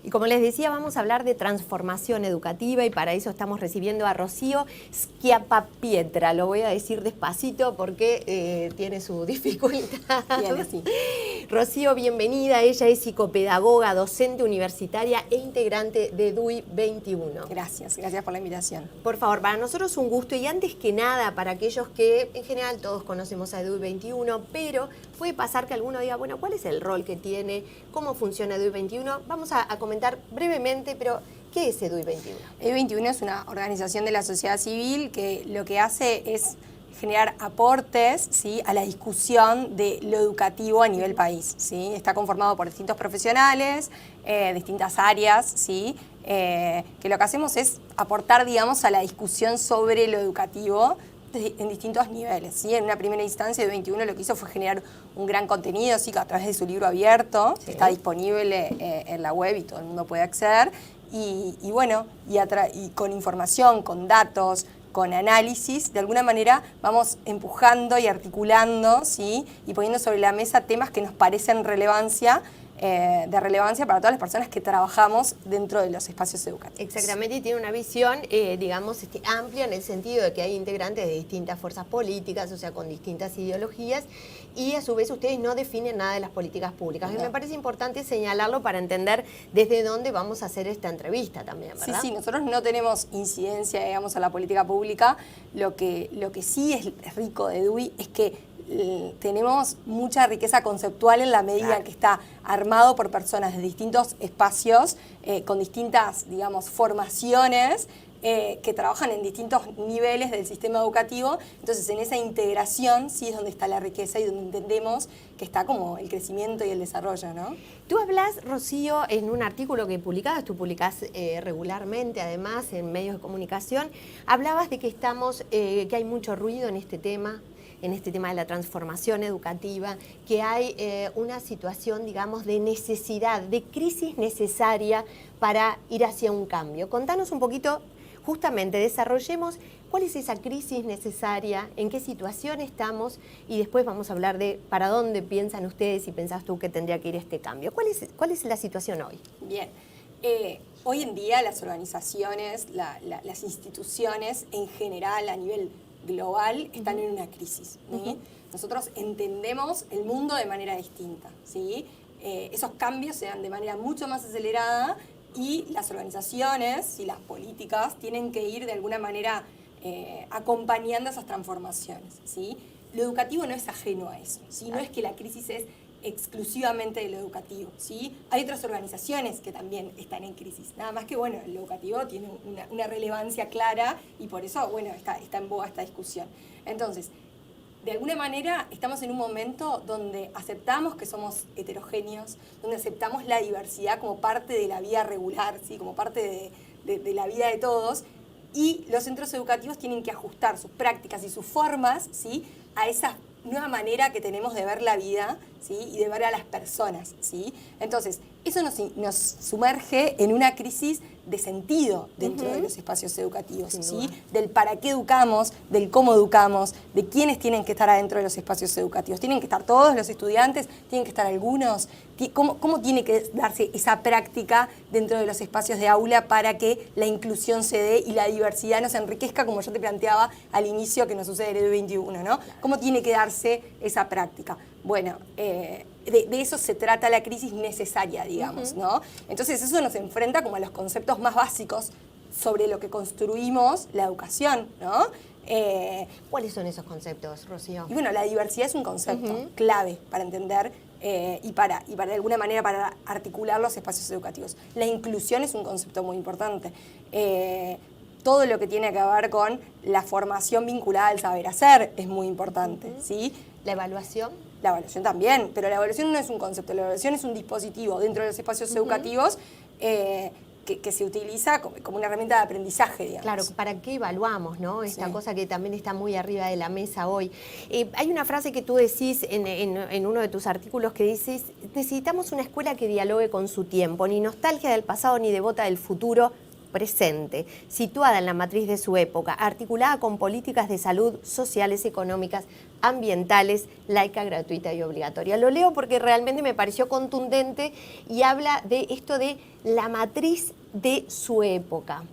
Y como les decía, vamos a hablar de transformación educativa y para eso estamos recibiendo a Rocío Schiappapietra. Lo voy a decir despacito porque tiene su dificultad. Bien, sí. Rocío, bienvenida. Ella es psicopedagoga, docente universitaria e integrante de DUI 21. Gracias por la invitación. Por favor, para nosotros un gusto y antes que nada, para aquellos que en general todos conocemos a DUI 21, pero puede pasar que alguno diga, bueno, ¿cuál es el rol que tiene? ¿Cómo funciona DUI 21? Vamos a comentar brevemente, pero ¿qué es DUI 21? DUI 21 es una organización de la sociedad civil que lo que hace es generar aportes, ¿sí?, a la discusión de lo educativo a nivel país, ¿sí? Está conformado por distintos profesionales, distintas áreas, ¿sí?, que lo que hacemos es aportar, digamos, a la discusión sobre lo educativo en distintos niveles, ¿sí? En una primera instancia, DUI 21 lo que hizo fue generar un gran contenido, ¿sí?, que a través de su libro abierto, sí, que está disponible en la web y todo el mundo puede acceder, y con información, con datos, con análisis, de alguna manera vamos empujando y articulando, ¿sí?, y poniendo sobre la mesa temas que nos parecen de relevancia para todas las personas que trabajamos dentro de los espacios educativos. Exactamente, y tiene una visión, digamos, amplia en el sentido de que hay integrantes de distintas fuerzas políticas, o sea, con distintas ideologías, y a su vez ustedes no definen nada de las políticas públicas. No. Y me parece importante señalarlo para entender desde dónde vamos a hacer esta entrevista también, ¿verdad? Sí, nosotros no tenemos incidencia, digamos, a la política pública. Lo que sí es rico de DUI es que tenemos mucha riqueza conceptual en la medida en que está armado por personas de distintos espacios, con distintas, digamos, formaciones, que trabajan en distintos niveles del sistema educativo. Entonces, en esa integración sí es donde está la riqueza y donde entendemos que está como el crecimiento y el desarrollo, ¿no? Tú hablas, Rocío, en un artículo que publicabas, tú publicás regularmente, además, en medios de comunicación, hablabas de que que hay mucho ruido en este tema de la transformación educativa, que hay una situación, digamos, de necesidad, de crisis necesaria para ir hacia un cambio. Contanos un poquito, justamente, desarrollemos cuál es esa crisis necesaria, en qué situación estamos y después vamos a hablar de para dónde piensan ustedes y pensás tú que tendría que ir este cambio. ¿Cuál es la situación hoy? Bien. Hoy en día las organizaciones, las instituciones en general a nivel global están en una crisis, ¿sí? Nosotros entendemos el mundo de manera distinta, ¿sí? Esos cambios se dan de manera mucho más acelerada y las organizaciones y las políticas tienen que ir de alguna manera acompañando esas transformaciones, ¿sí? Lo educativo no es ajeno a eso, ¿sí? No es que la crisis es exclusivamente de lo educativo, ¿sí? Hay otras organizaciones que también están en crisis, nada más que, bueno, el educativo tiene una relevancia clara y por eso, bueno, está en boga esta discusión. Entonces, de alguna manera estamos en un momento donde aceptamos que somos heterogéneos, donde aceptamos la diversidad como parte de la vida regular, ¿sí?, como parte de la vida de todos, y los centros educativos tienen que ajustar sus prácticas y sus formas, ¿sí?, a esa nueva manera que tenemos de ver la vida, ¿sí?, y de ver a las personas, ¿sí? Entonces, eso nos sumerge en una crisis de sentido dentro de los espacios educativos, ¿sí? Del para qué educamos, del cómo educamos, de quiénes tienen que estar adentro de los espacios educativos. ¿Tienen que estar todos los estudiantes? ¿Tienen que estar algunos? ¿Cómo tiene que darse esa práctica dentro de los espacios de aula para que la inclusión se dé y la diversidad nos enriquezca, como yo te planteaba al inicio que nos sucede en el 21, ¿no? ¿Cómo tiene que darse esa práctica? Bueno, de eso se trata la crisis necesaria, digamos, ¿no? Entonces eso nos enfrenta como a los conceptos más básicos sobre lo que construimos la educación, ¿no? ¿Cuáles son esos conceptos, Rocío? Y bueno, la diversidad es un concepto clave para entender y para de alguna manera para articular los espacios educativos. La inclusión es un concepto muy importante. Todo lo que tiene que ver con la formación vinculada al saber hacer es muy importante, ¿sí? ¿La evaluación? La evaluación también, pero la evaluación no es un concepto, la evaluación es un dispositivo dentro de los espacios educativos que se utiliza como una herramienta de aprendizaje, digamos. Claro, ¿para qué evaluamos, no? Esta cosa que también está muy arriba de la mesa hoy. Hay una frase que tú decís en uno de tus artículos que dices, necesitamos una escuela que dialogue con su tiempo, ni nostalgia del pasado ni devota del futuro, presente, situada en la matriz de su época, articulada con políticas de salud, sociales, económicas, ambientales, laica, gratuita y obligatoria. Lo leo porque realmente me pareció contundente y habla de esto de la matriz de su época.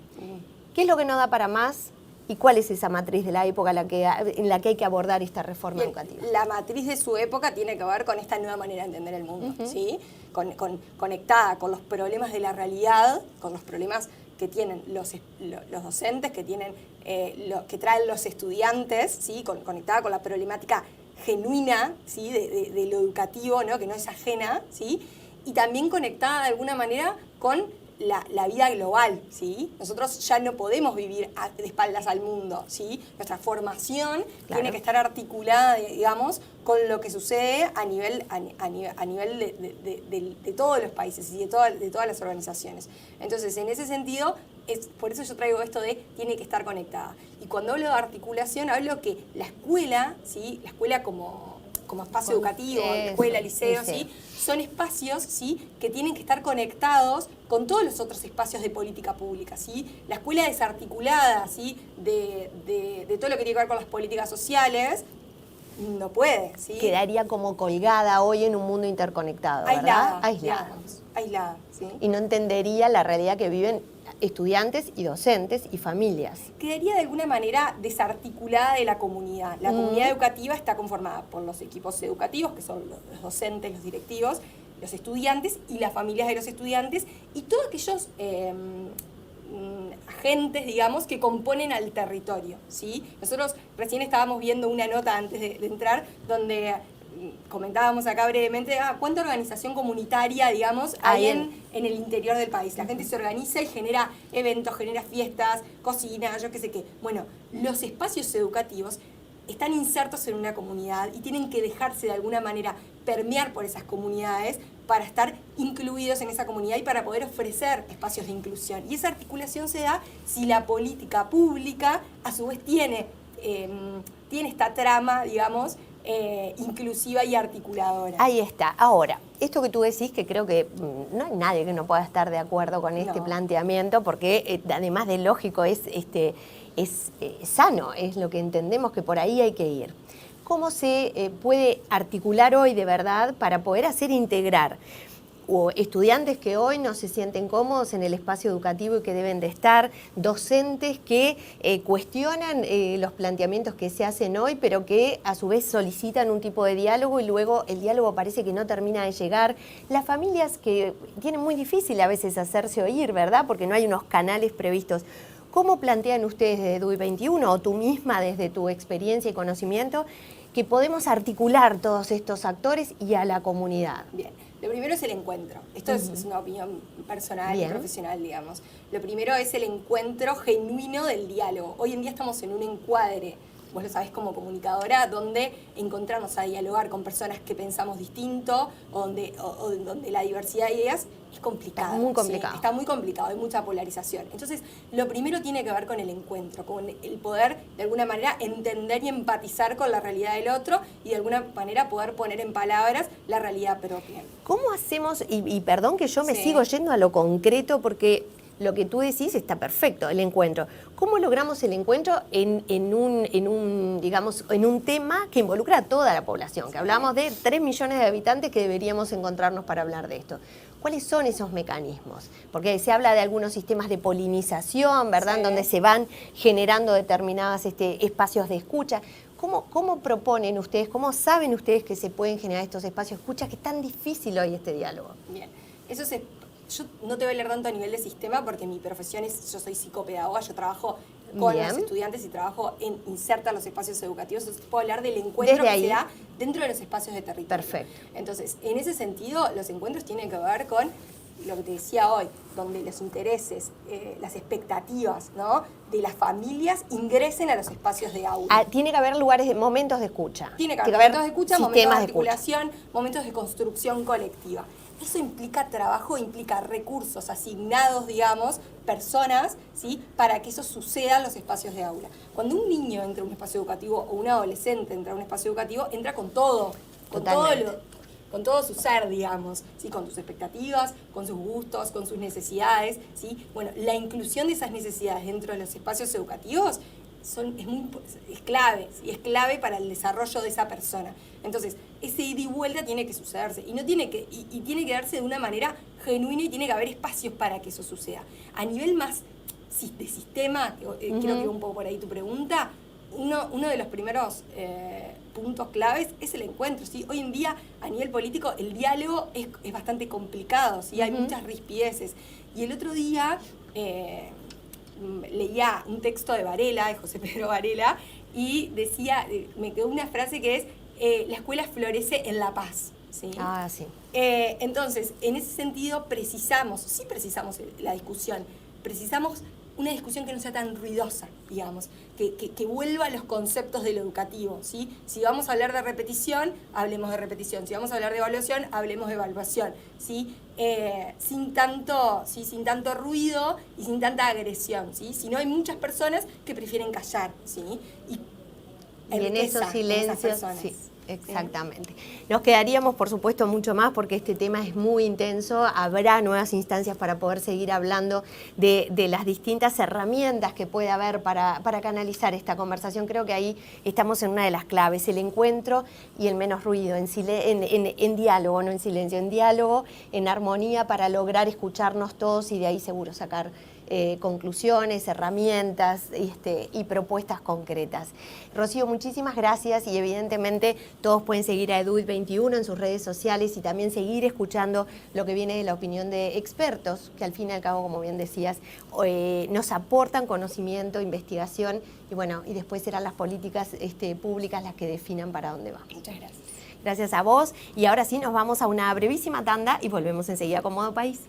¿Qué es lo que no da para más? ¿Y cuál es esa matriz de la época en la que hay que abordar esta reforma educativa? La matriz de su época tiene que ver con esta nueva manera de entender el mundo, ¿sí? Conectada con los problemas de la realidad, con los problemas que tienen los docentes, que traen los estudiantes, ¿sí? Conectada con la problemática genuina, ¿sí? de lo educativo, ¿no? Que no es ajena, ¿sí? Y también conectada de alguna manera con la vida global, ¿sí? Nosotros ya no podemos vivir de espaldas al mundo, ¿sí? Nuestra formación tiene que estar articulada, digamos, con lo que sucede a nivel de todos los países y de todas las organizaciones. Entonces, en ese sentido, por eso yo traigo esto de tiene que estar conectada. Y cuando hablo de articulación, hablo que la escuela, ¿sí? La escuela como espacio educativo, escuela, liceo, ¿sí? Son espacios, ¿sí? Que tienen que estar conectados con todos los otros espacios de política pública, ¿sí? La escuela desarticulada, ¿sí? de todo lo que tiene que ver con las políticas sociales, no puede, ¿sí? Quedaría como colgada hoy en un mundo interconectado, ¿verdad? Aislada, ¿sí? Y no entendería la realidad que viven estudiantes y docentes y familias. Quedaría de alguna manera desarticulada de la comunidad. La comunidad educativa está conformada por los equipos educativos, que son los docentes, los directivos, los estudiantes y las familias de los estudiantes y todos aquellos agentes, digamos, que componen al territorio, ¿sí? Nosotros recién estábamos viendo una nota antes de entrar donde comentábamos acá brevemente, cuánta organización comunitaria, digamos, hay en el interior del país. La gente se organiza y genera eventos, genera fiestas, cocina, yo qué sé qué. Bueno, los espacios educativos están insertos en una comunidad y tienen que dejarse de alguna manera permear por esas comunidades para estar incluidos en esa comunidad y para poder ofrecer espacios de inclusión. Y esa articulación se da si la política pública a su vez tiene esta trama, digamos, inclusiva y articuladora. Ahí está. Ahora, esto que tú decís, que creo que no hay nadie que no pueda estar de acuerdo con este planteamiento, porque además de lógico es sano, es lo que entendemos que por ahí hay que ir. ¿Cómo se puede articular hoy de verdad para poder hacer integrar o estudiantes que hoy no se sienten cómodos en el espacio educativo y que deben de estar, docentes que cuestionan los planteamientos que se hacen hoy, pero que a su vez solicitan un tipo de diálogo y luego el diálogo parece que no termina de llegar? Las familias que tienen muy difícil a veces hacerse oír, ¿verdad? Porque no hay unos canales previstos. ¿Cómo plantean ustedes desde DUI 21 o tú misma desde tu experiencia y conocimiento que podemos articular todos estos actores y a la comunidad? Bien. Lo primero es el encuentro. Esto es una opinión personal y profesional, digamos. Lo primero es el encuentro genuino del diálogo. Hoy en día estamos en un encuadre, vos lo sabés como comunicadora, donde encontrarnos a dialogar con personas que pensamos distinto o donde la diversidad de ideas es complicada. Está muy complicado. ¿sí? Está muy complicado, hay mucha polarización. Entonces, lo primero tiene que ver con el encuentro, con el poder, de alguna manera, entender y empatizar con la realidad del otro y de alguna manera poder poner en palabras la realidad propia. ¿Cómo hacemos, y perdón que yo me sigo yendo a lo concreto porque lo que tú decís está perfecto, el encuentro. ¿Cómo logramos el encuentro en un tema que involucra a toda la población? Que hablamos de 3 millones de habitantes que deberíamos encontrarnos para hablar de esto. ¿Cuáles son esos mecanismos? Porque se habla de algunos sistemas de polinización, ¿verdad? Sí. En donde se van generando determinados espacios de escucha. ¿Cómo proponen ustedes, cómo saben ustedes que se pueden generar estos espacios de escucha, que es tan difícil hoy este diálogo? Bien, yo no te voy a hablar tanto a nivel de sistema porque mi profesión yo soy psicopedagoga, yo trabajo con los estudiantes y trabajo en insertar los espacios educativos. Entonces puedo hablar del encuentro que se da dentro de los espacios de territorio. Perfecto. Entonces, en ese sentido, los encuentros tienen que ver con lo que te decía hoy, donde los intereses, las expectativas, ¿no?, de las familias ingresen a los espacios de aula. Tiene que haber momentos de escucha. Tiene que haber momentos de escucha, momentos de articulación, momentos de construcción colectiva. Eso implica trabajo, implica recursos asignados, digamos, personas, ¿sí?, para que eso suceda en los espacios de aula. Cuando un niño entra a un espacio educativo o un adolescente entra a un espacio educativo, entra con todo, con todo todo su ser, digamos, ¿sí? Con sus expectativas, con sus gustos, con sus necesidades, ¿sí? Bueno, la inclusión de esas necesidades dentro de los espacios educativos es clave, ¿sí? Es clave para el desarrollo de esa persona. Entonces, ese ida y vuelta tiene que sucederse y tiene que darse de una manera genuina y tiene que haber espacios para que eso suceda. A nivel más de sistema, creo que va un poco por ahí tu pregunta, uno de los primeros puntos claves es el encuentro, ¿sí? Hoy en día, a nivel político, el diálogo es bastante complicado, ¿sí? Hay muchas rispideces. Y el otro día leía un texto de Varela, de José Pedro Varela, y decía, me quedó una frase que es, la escuela florece en la paz, ¿sí? Ah, sí. Entonces, en ese sentido, precisamos la discusión, precisamos una discusión que no sea tan ruidosa, digamos, que vuelva a los conceptos de lo educativo, ¿sí? Si vamos a hablar de repetición, hablemos de repetición. Si vamos a hablar de evaluación, hablemos de evaluación, ¿sí? Sin tanto ruido y sin tanta agresión, ¿sí? Si no, hay muchas personas que prefieren callar, ¿sí? Y en esos silencios, sí. Exactamente. Nos quedaríamos, por supuesto, mucho más porque este tema es muy intenso. Habrá nuevas instancias para poder seguir hablando de las distintas herramientas que puede haber para canalizar esta conversación. Creo que ahí estamos en una de las claves, el encuentro y el menos ruido, en diálogo, no en silencio, en diálogo, en armonía para lograr escucharnos todos y de ahí seguro sacar conclusiones, herramientas y propuestas concretas. Rocío, muchísimas gracias y evidentemente todos pueden seguir a EDUID21 en sus redes sociales y también seguir escuchando lo que viene de la opinión de expertos, que al fin y al cabo, como bien decías, nos aportan conocimiento, investigación y bueno, y después serán las políticas públicas las que definan para dónde va. Muchas gracias. Gracias a vos y ahora sí nos vamos a una brevísima tanda y volvemos enseguida con Modo País.